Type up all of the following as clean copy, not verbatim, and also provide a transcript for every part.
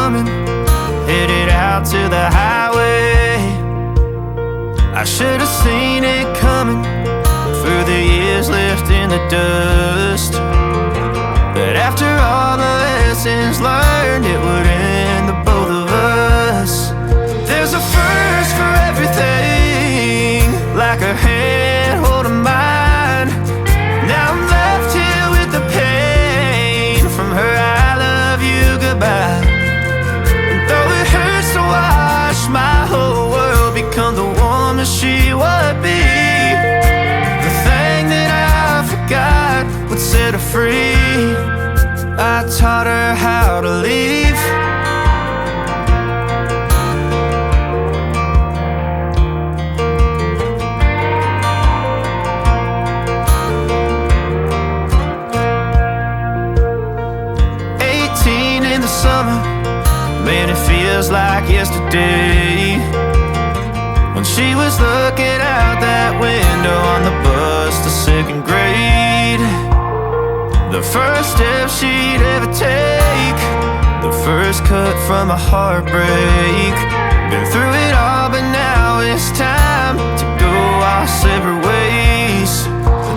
humming, headed out to the highway. I should have seen it coming, through the years left in the dust. But after all the lessons learned, it would end the both of us. There's a first for everything, like her hand holding mine. Now I'm left here with the pain from her I love you goodbye. And though it hurts to watch my whole world become the woman she would be, the thing that I forgot would set her free. I taught her how to leave. In the summer, man, it feels like yesterday, when she was looking out that window on the bus to second grade. The first step she'd ever take, the first cut from a heartbreak. Been through it all, but now it's time to go our separate ways.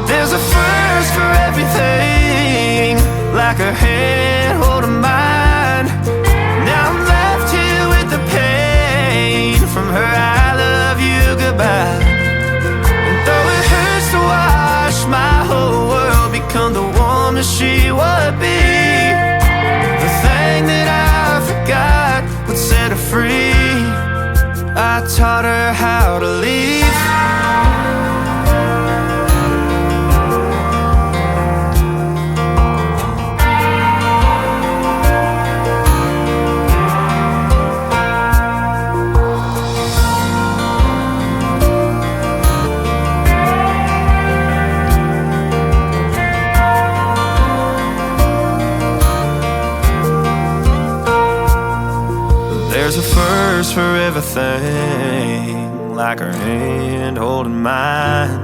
There's a first for everything, like her hand holding mine. Now I'm left here with the pain from her I love you goodbye. And though it hurts to watch my whole world become the woman she would be, the thing that I forgot would set her free. I taught her how to leave. There's a first for everything, like her hand holding mine.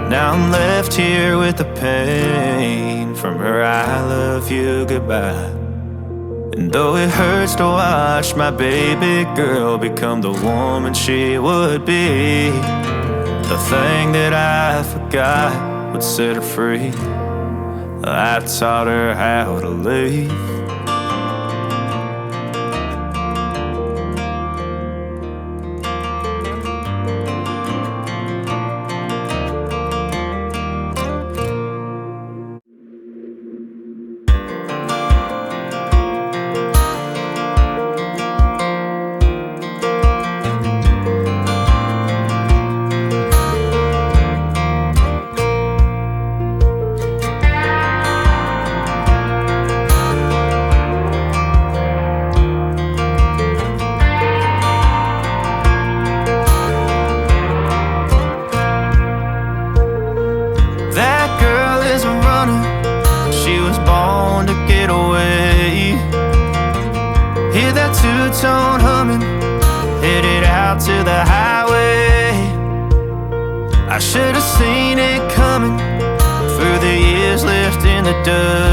Now I'm left here with the pain from her I love you goodbye. And though it hurts to watch my baby girl become the woman she would be, the thing that I forgot would set her free. I taught her how to leave. Hear that two-tone humming, headed out to the highway. I should have seen it coming, through the years left in the dust.